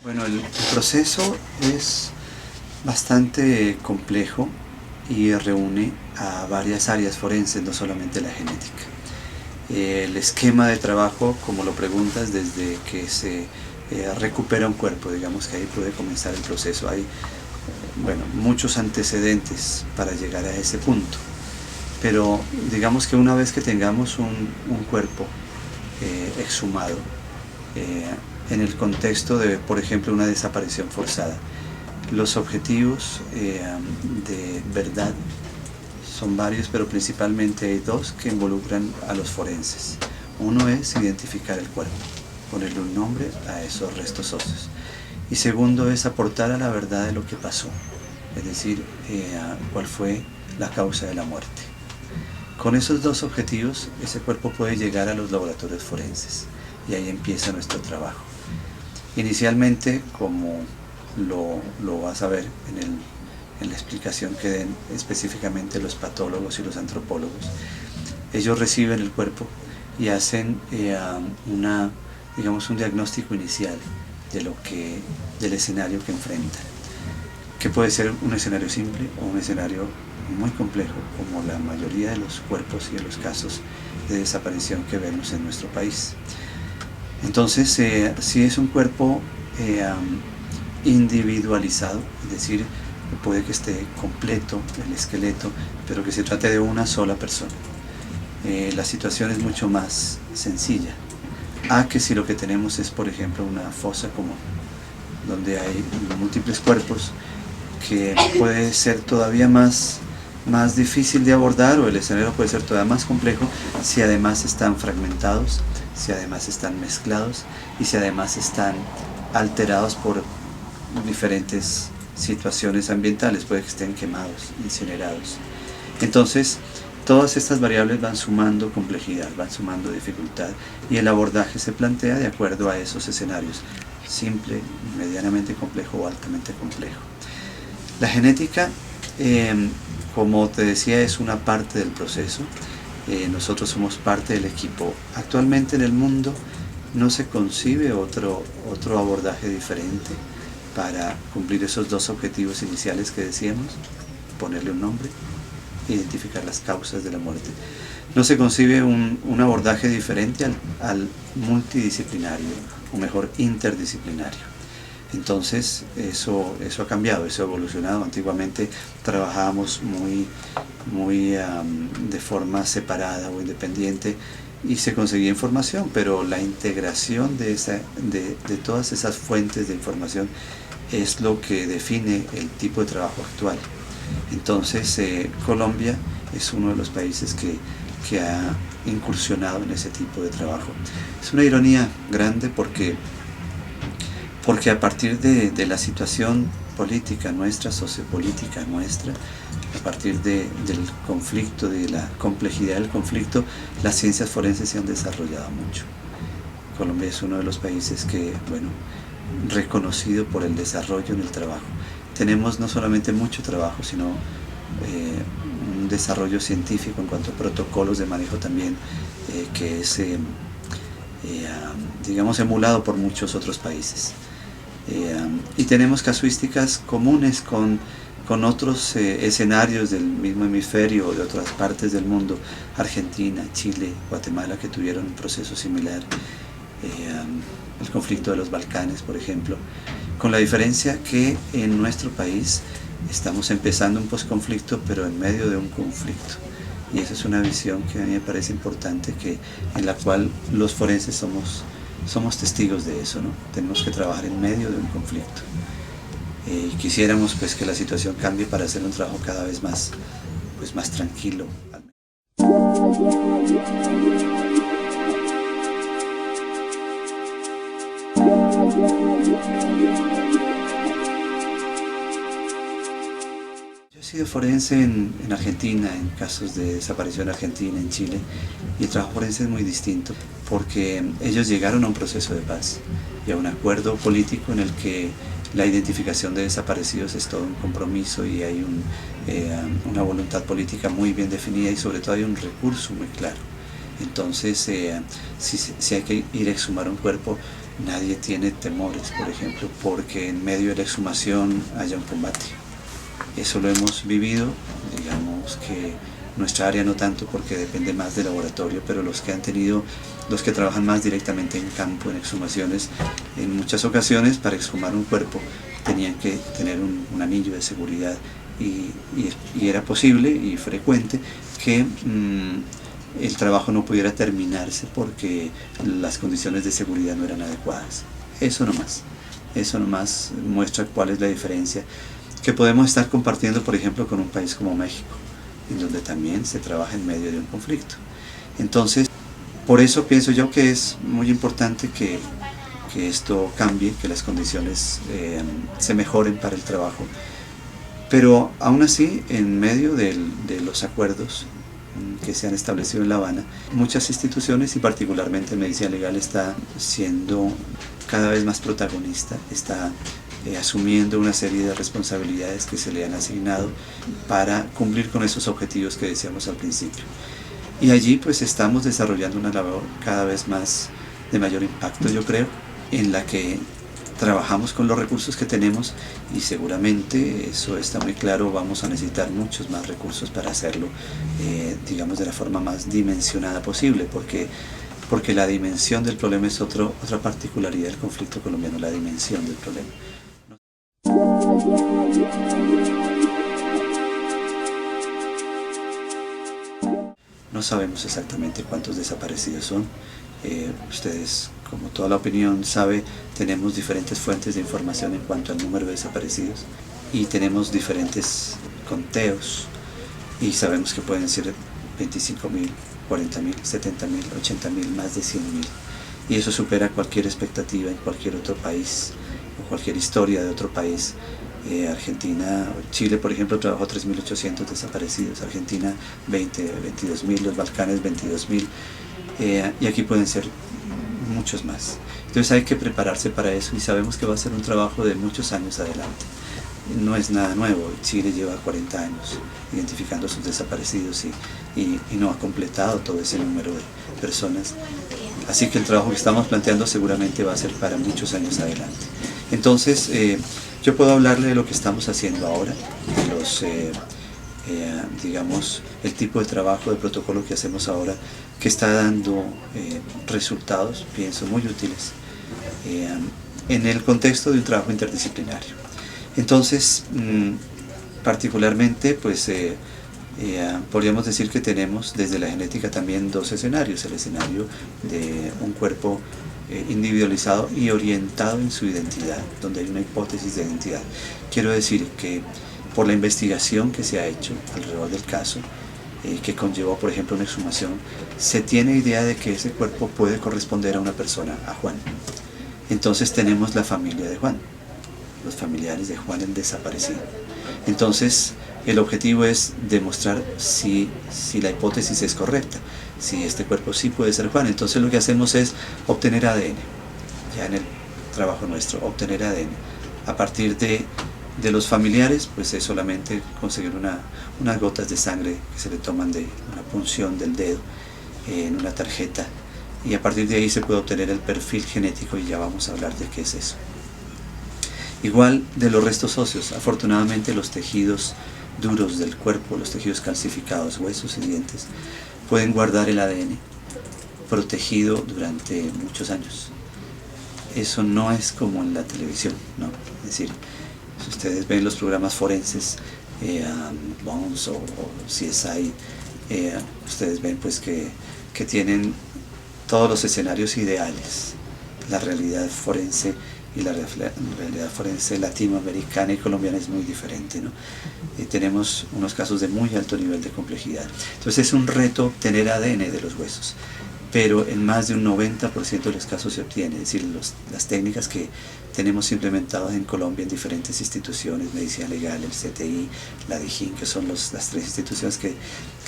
Bueno, el proceso es bastante complejo y reúne a varias áreas forenses, no solamente la genética. El esquema de trabajo, como lo preguntas, desde que se recupera un cuerpo, digamos que ahí puede comenzar el proceso. Hay muchos antecedentes para llegar a ese punto, pero digamos que una vez que tengamos un cuerpo exhumado, en el contexto de, por ejemplo, una desaparición forzada, los objetivos de verdad son varios, pero principalmente hay dos que involucran a los forenses. Uno es identificar el cuerpo, ponerle un nombre a esos restos óseos. Y segundo es aportar a la verdad de lo que pasó, es decir, cuál fue la causa de la muerte. Con esos dos objetivos, ese cuerpo puede llegar a los laboratorios forenses y ahí empieza nuestro trabajo. Inicialmente, como lo vas a ver en la explicación que den específicamente los patólogos y los antropólogos, ellos reciben el cuerpo y hacen un diagnóstico inicial del escenario que enfrentan, que puede ser un escenario simple o un escenario muy complejo, como la mayoría de los cuerpos y de los casos de desaparición que vemos en nuestro país. Entonces, si es un cuerpo individualizado, es decir, puede que esté completo el esqueleto, pero que se trate de una sola persona, la situación es mucho más sencilla a que si lo que tenemos es, por ejemplo, una fosa común, donde hay múltiples cuerpos, que puede ser todavía más difícil de abordar, o el escenario puede ser todavía más complejo si además están fragmentados, si además están mezclados y si además están alterados por diferentes situaciones ambientales, puede que estén quemados, incinerados. Entonces, todas estas variables van sumando complejidad, van sumando dificultad, y el abordaje se plantea de acuerdo a esos escenarios: simple, medianamente complejo o altamente complejo. La genética, como te decía, es una parte del proceso. Nosotros somos parte del equipo. Actualmente en el mundo no se concibe otro abordaje diferente para cumplir esos dos objetivos iniciales que decíamos: ponerle un nombre, identificar las causas de la muerte. No se concibe un abordaje diferente al multidisciplinario, o mejor, interdisciplinario. Entonces eso ha cambiado, eso ha evolucionado. Antiguamente trabajábamos de forma separada o independiente y se conseguía información, pero la integración de todas esas fuentes de información es lo que define el tipo de trabajo actual. Entonces Colombia es uno de los países que ha incursionado en ese tipo de trabajo. Es una ironía grande porque a partir de la situación política nuestra, sociopolítica nuestra, a partir del conflicto, de la complejidad del conflicto, las ciencias forenses se han desarrollado mucho. Colombia es uno de los países que, reconocido por el desarrollo en el trabajo. Tenemos no solamente mucho trabajo, sino un desarrollo científico en cuanto a protocolos de manejo también, que es, emulado por muchos otros países. Y tenemos casuísticas comunes con otros escenarios del mismo hemisferio o de otras partes del mundo: Argentina, Chile, Guatemala, que tuvieron un proceso similar, el conflicto de los Balcanes, por ejemplo, con la diferencia que en nuestro país estamos empezando un posconflicto, pero en medio de un conflicto. Y esa es una visión que a mí me parece importante, en la cual los forenses somos testigos de eso, ¿no? Tenemos que trabajar en medio de un conflicto. Y quisiéramos que la situación cambie para hacer un trabajo cada vez más tranquilo. Yo he sido forense en Argentina, en casos de desaparición en Argentina, en Chile, y el trabajo forense es muy distinto porque ellos llegaron a un proceso de paz y a un acuerdo político en el que la identificación de desaparecidos es todo un compromiso y hay una voluntad política muy bien definida y sobre todo hay un recurso muy claro. Entonces, si hay que ir a exhumar un cuerpo, nadie tiene temores, por ejemplo, porque en medio de la exhumación haya un combate. Eso lo hemos vivido, digamos que nuestra área no tanto porque depende más del laboratorio, pero los que trabajan más directamente en campo, en exhumaciones, en muchas ocasiones para exhumar un cuerpo tenían que tener un anillo de seguridad y era posible y frecuente que el trabajo no pudiera terminarse porque las condiciones de seguridad no eran adecuadas. Eso nomás muestra cuál es la diferencia que podemos estar compartiendo, por ejemplo, con un país como México, en donde también se trabaja en medio de un conflicto. Entonces, por eso pienso yo que es muy importante que esto cambie, que las condiciones se mejoren para el trabajo. Pero aún así, en medio de los acuerdos que se han establecido en La Habana, muchas instituciones y particularmente Medicina Legal está siendo cada vez más protagonista, está asumiendo una serie de responsabilidades que se le han asignado para cumplir con esos objetivos que decíamos al principio. Y allí pues estamos desarrollando una labor cada vez más de mayor impacto, yo creo, en la que trabajamos con los recursos que tenemos y seguramente, eso está muy claro, vamos a necesitar muchos más recursos para hacerlo, digamos, de la forma más dimensionada posible, porque la dimensión del problema es otra particularidad del conflicto colombiano, la dimensión del problema. No sabemos exactamente cuántos desaparecidos son. Ustedes, como toda la opinión sabe, tenemos diferentes fuentes de información en cuanto al número de desaparecidos y tenemos diferentes conteos y sabemos que pueden ser 25.000, 40.000, 70.000, 80.000, más de 100.000, y eso supera cualquier expectativa en cualquier otro país o cualquier historia de otro país. Argentina, Chile por ejemplo trabajó 3.800 desaparecidos, Argentina 22.000, los Balcanes 22.000, y aquí pueden ser muchos más. Entonces hay que prepararse para eso y sabemos que va a ser un trabajo de muchos años adelante. No es nada nuevo, Chile lleva 40 años identificando a sus desaparecidos y no ha completado todo ese número de personas. Así que el trabajo que estamos planteando seguramente va a ser para muchos años adelante. Entonces, yo puedo hablarle de lo que estamos haciendo ahora, de los, digamos, el tipo de trabajo, de protocolo que hacemos ahora, que está dando resultados, pienso, muy útiles, en el contexto de un trabajo interdisciplinario. Entonces, particularmente, pues, podríamos decir que tenemos desde la genética también dos escenarios: el escenario de un cuerpo individualizado y orientado en su identidad, donde hay una hipótesis de identidad. Quiero decir que por la investigación que se ha hecho alrededor del caso, que conllevó por ejemplo una exhumación, se tiene idea de que ese cuerpo puede corresponder a una persona, a Juan. Entonces tenemos la familia de Juan, los familiares de Juan el desaparecido. Entonces el objetivo es demostrar si la hipótesis es correcta, si este cuerpo sí puede ser Juan. Entonces lo que hacemos es obtener ADN, ya en el trabajo nuestro, obtener ADN. A partir de los familiares, pues es solamente conseguir unas gotas de sangre que se le toman de una punción del dedo en una tarjeta, y a partir de ahí se puede obtener el perfil genético y ya vamos a hablar de qué es eso. Igual de los restos óseos, afortunadamente los tejidos duros del cuerpo, los tejidos calcificados, huesos y dientes, pueden guardar el ADN protegido durante muchos años. Eso no es como en la televisión, ¿no? Es decir, si ustedes ven los programas forenses, Bones o CSI, ustedes ven pues que tienen todos los escenarios ideales. La realidad forense y la realidad forense latinoamericana y colombiana es muy diferente, ¿no? Tenemos unos casos de muy alto nivel de complejidad. Entonces es un reto obtener ADN de los huesos, pero en más de un 90% de los casos se obtiene. Es decir, las técnicas que tenemos implementadas en Colombia en diferentes instituciones, Medicina Legal, el CTI, la DIJÍN, que son las tres instituciones que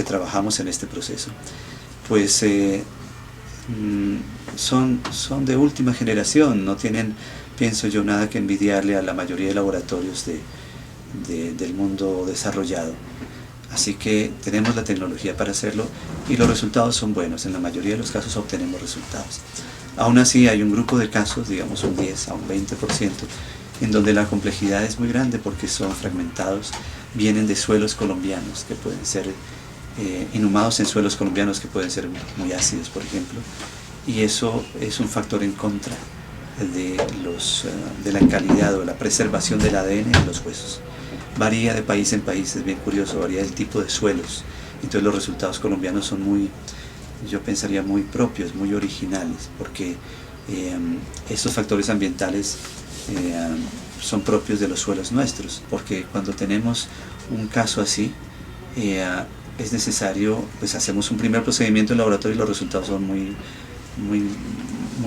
trabajamos en este proceso, pues son de última generación, no tienen, pienso yo, nada que envidiarle a la mayoría de laboratorios del mundo desarrollado. Así que tenemos la tecnología para hacerlo y los resultados son buenos. En la mayoría de los casos obtenemos resultados. Aún así hay un grupo de casos, digamos un 10 a un 20%, en donde la complejidad es muy grande porque son fragmentados, vienen de suelos colombianos que pueden ser inhumados en suelos colombianos que pueden ser muy ácidos, por ejemplo, y eso es un factor en contra de la calidad o la preservación del ADN en los huesos. Varía de país en país, es bien curioso, varía del tipo de suelos. Entonces los resultados colombianos son muy, yo pensaría, muy propios, muy originales, porque estos factores ambientales son propios de los suelos nuestros, porque cuando tenemos un caso así, es necesario, pues hacemos un primer procedimiento en laboratorio y los resultados son muy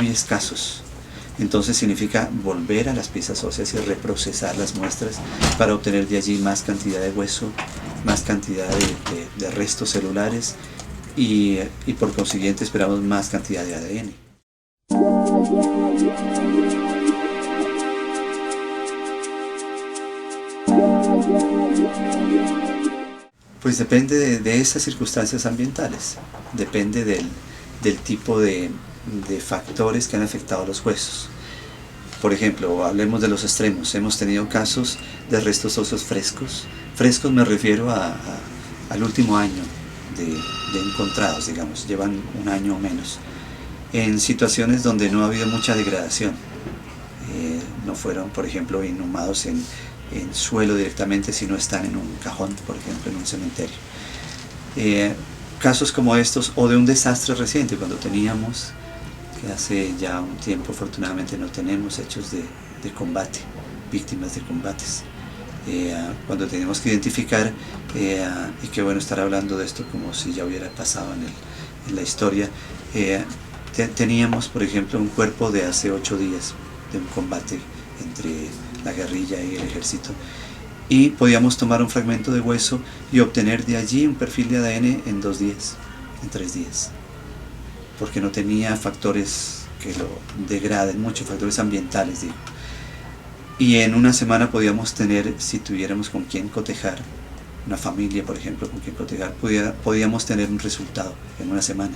escasos. Entonces significa volver a las piezas óseas y reprocesar las muestras para obtener de allí más cantidad de hueso, más cantidad de restos celulares y por consiguiente esperamos más cantidad de ADN. Pues depende de esas circunstancias ambientales, depende del tipo de factores que han afectado los huesos. Por ejemplo, hablemos de los extremos. Hemos tenido casos de restos óseos frescos. Frescos me refiero al último año de encontrados, digamos, llevan un año o menos, en situaciones donde no ha habido mucha degradación. No fueron, por ejemplo, inhumados en suelo directamente, sino están en un cajón, por ejemplo, en un cementerio. Casos como estos, o de un desastre reciente, cuando teníamos, que hace ya un tiempo afortunadamente no tenemos hechos de combate, víctimas de combates. Cuando tenemos que identificar, y qué bueno estar hablando de esto como si ya hubiera pasado en la historia, teníamos, por ejemplo, un cuerpo de hace 8 días, de un combate entre la guerrilla y el ejército, y podíamos tomar un fragmento de hueso y obtener de allí un perfil de ADN en 2 días, en 3 días, porque no tenía factores que lo degraden, muchos factores ambientales, digo. Y en una semana podíamos tener, si tuviéramos con quién cotejar, una familia, por ejemplo, con quien cotejar, podíamos tener un resultado en una semana.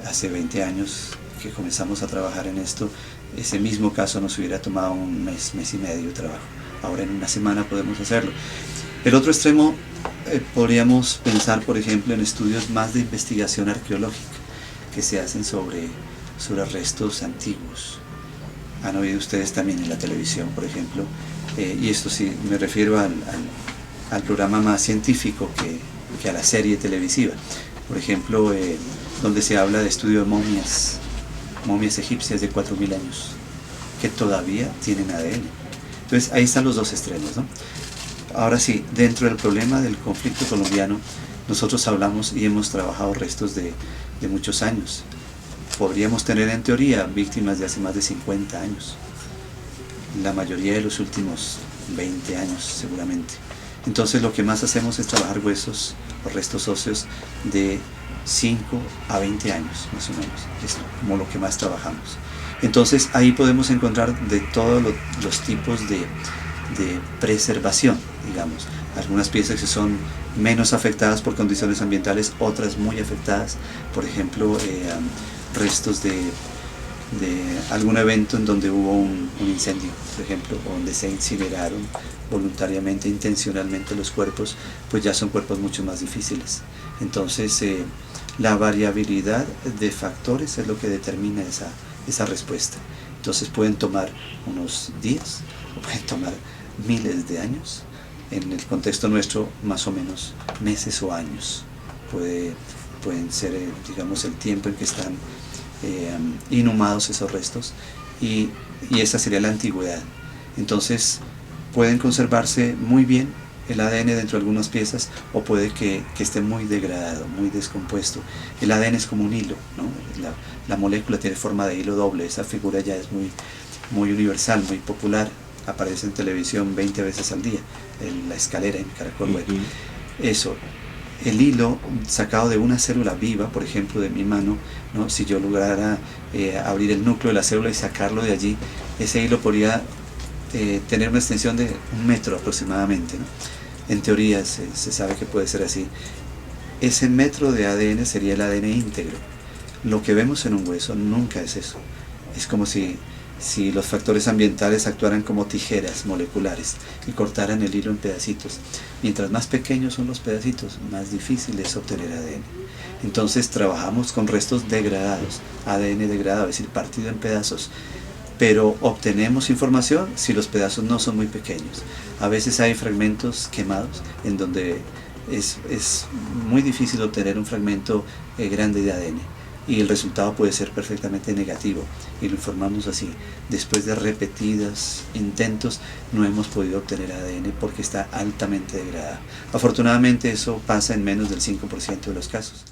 Hace 20 años que comenzamos a trabajar en esto, ese mismo caso nos hubiera tomado un mes, mes y medio de trabajo. Ahora en una semana podemos hacerlo. El otro extremo, podríamos pensar, por ejemplo, en estudios más de investigación arqueológica que se hacen sobre restos antiguos. Han oído ustedes también en la televisión, por ejemplo, y esto sí, me refiero al programa más científico que a la serie televisiva. Por ejemplo, donde se habla de estudio de momias egipcias de 4000 años, que todavía tienen ADN. Entonces ahí están los dos extremos, ¿no? Ahora sí, dentro del problema del conflicto colombiano, nosotros hablamos y hemos trabajado restos de muchos años. Podríamos tener en teoría víctimas de hace más de 50 años, la mayoría de los últimos 20 años seguramente. Entonces lo que más hacemos es trabajar huesos o restos óseos de 5 a 20 años más o menos, es como lo que más trabajamos. Entonces ahí podemos encontrar de todos los tipos de preservación, digamos, algunas piezas que son menos afectadas por condiciones ambientales, otras muy afectadas, por ejemplo, restos de algún evento en donde hubo un incendio, por ejemplo, donde se incineraron voluntariamente, intencionalmente los cuerpos, pues ya son cuerpos mucho más difíciles. Entonces la variabilidad de factores es lo que determina esa respuesta. Entonces pueden tomar unos días o pueden tomar miles de años. En el contexto nuestro, más o menos meses o años pueden ser, digamos, el tiempo en que están inhumados esos restos, y esa sería la antigüedad. Entonces pueden conservarse muy bien el ADN dentro de algunas piezas, o puede que esté muy degradado, muy descompuesto. El ADN es como un hilo, ¿no? La molécula tiene forma de hilo doble. Esa figura ya es muy universal, muy popular, aparece en televisión 20 veces al día, la escalera en Caracol. Bueno, eso, el hilo sacado de una célula viva, por ejemplo de mi mano, ¿no? Si yo lograra abrir el núcleo de la célula y sacarlo de allí, ese hilo podría tener una extensión de 1 metro aproximadamente, ¿no? En teoría se sabe que puede ser así. Ese metro de ADN sería el ADN íntegro. Lo que vemos en un hueso nunca es eso. Es como si los factores ambientales actuaran como tijeras moleculares y cortaran el hilo en pedacitos. Mientras más pequeños son los pedacitos, más difícil es obtener ADN. Entonces trabajamos con restos degradados, ADN degradado, es decir, partido en pedazos. Pero obtenemos información si los pedazos no son muy pequeños. A veces hay fragmentos quemados en donde es muy difícil obtener un fragmento grande de ADN. Y el resultado puede ser perfectamente negativo, y lo informamos así. Después de repetidos intentos no hemos podido obtener ADN porque está altamente degradado. Afortunadamente eso pasa en menos del 5% de los casos.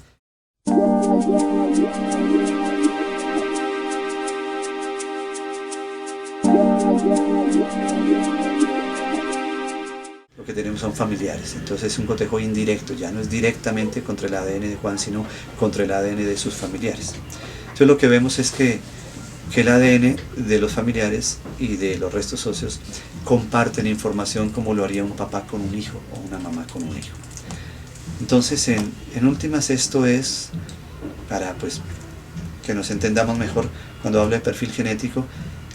Lo que tenemos son familiares, entonces es un cotejo indirecto, ya no es directamente contra el ADN de Juan, sino contra el ADN de sus familiares. Entonces lo que vemos es que el ADN de los familiares y de los restos óseos comparten información como lo haría un papá con un hijo o una mamá con un hijo. Entonces en últimas esto es para que nos entendamos mejor cuando hablo de perfil genético.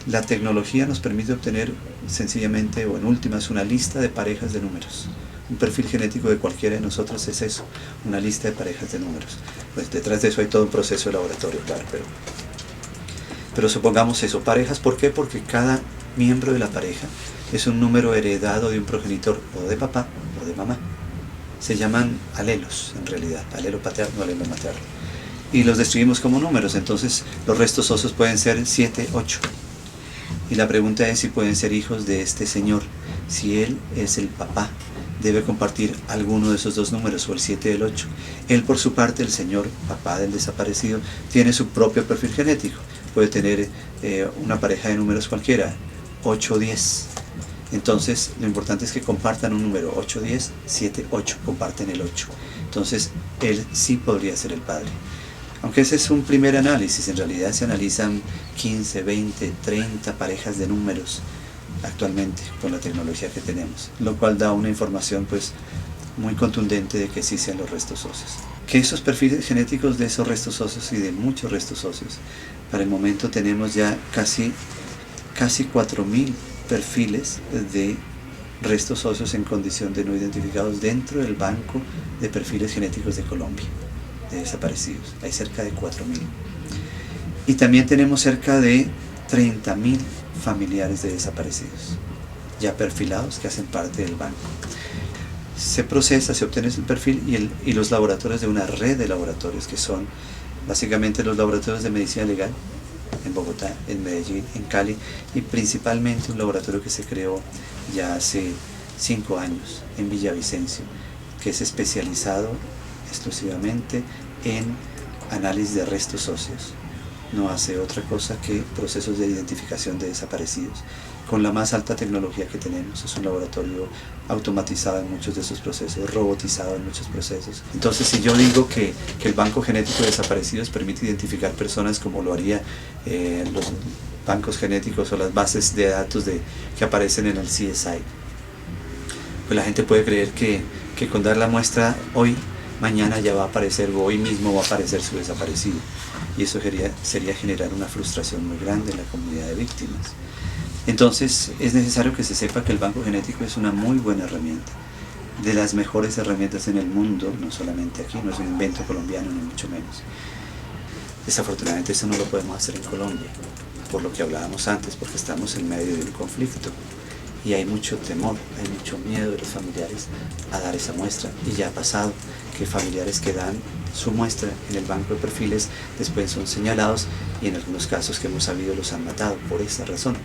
La tecnología nos permite obtener sencillamente, o en últimas, una lista de parejas de números. Un perfil genético de cualquiera de nosotros es eso, una lista de parejas de números. Pues detrás de eso hay todo un proceso de laboratorio, claro, pero supongamos eso, parejas. ¿Por qué? Porque cada miembro de la pareja es un número heredado de un progenitor, o de papá o de mamá. Se llaman alelos, en realidad, alelo paterno, alelo materno. Y los describimos como números, entonces los restos óseos pueden ser 7, 8. Y la pregunta es si pueden ser hijos de este señor. Si él es el papá, debe compartir alguno de esos dos números, o el 7 y el 8. Él, por su parte, el señor papá del desaparecido, tiene su propio perfil genético. Puede tener una pareja de números cualquiera, 8 o 10. Entonces, lo importante es que compartan un número, 8, 10, 7, 8, comparten el 8. Entonces, él sí podría ser el padre. Aunque ese es un primer análisis, en realidad se analizan 15, 20, 30 parejas de números actualmente con la tecnología que tenemos, lo cual da una información muy contundente de que sí sean los restos óseos. Que esos perfiles genéticos de esos restos óseos y de muchos restos óseos, para el momento tenemos ya casi 4.000 perfiles de restos óseos en condición de no identificados dentro del banco de perfiles genéticos de Colombia, de desaparecidos. Hay cerca de 4.000. Y también tenemos cerca de 30.000 familiares de desaparecidos, ya perfilados, que hacen parte del banco. Se procesa, se obtiene el perfil y los laboratorios de una red de laboratorios que son básicamente los laboratorios de medicina legal en Bogotá, en Medellín, en Cali, y principalmente un laboratorio que se creó ya hace 5 años en Villavicencio, que es especializado exclusivamente en análisis de restos óseos. No hace otra cosa que procesos de identificación de desaparecidos con la más alta tecnología que tenemos. Es un laboratorio automatizado en muchos de esos procesos, robotizado en muchos procesos. Entonces, si yo digo que el banco genético de desaparecidos permite identificar personas como lo haría los bancos genéticos o las bases de datos que aparecen en el CSI, pues la gente puede creer que con dar la muestra hoy, mañana ya va a aparecer, o hoy mismo va a aparecer su desaparecido. Y eso sería generar una frustración muy grande en la comunidad de víctimas. Entonces es necesario que se sepa que el banco genético es una muy buena herramienta, de las mejores herramientas en el mundo, no solamente aquí, no es un invento colombiano ni mucho menos. Desafortunadamente eso no lo podemos hacer en Colombia, por lo que hablábamos antes, porque estamos en medio de un conflicto y hay mucho temor, hay mucho miedo de los familiares a dar esa muestra. Y ya ha pasado que familiares que dan su muestra en el banco de perfiles después son señalados, y en algunos casos que hemos sabido los han matado por esta razón.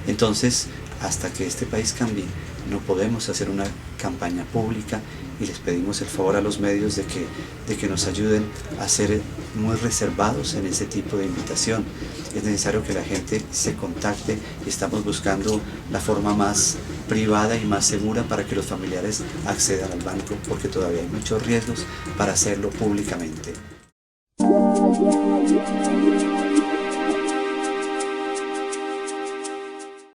Entonces, hasta que este país cambie no podemos hacer una campaña pública y les pedimos el favor a los medios de que nos ayuden a ser muy reservados en ese tipo de invitación. Es necesario que la gente se contacte y estamos buscando la forma más privada y más segura para que los familiares accedan al banco, porque todavía hay muchos riesgos para hacerlo públicamente.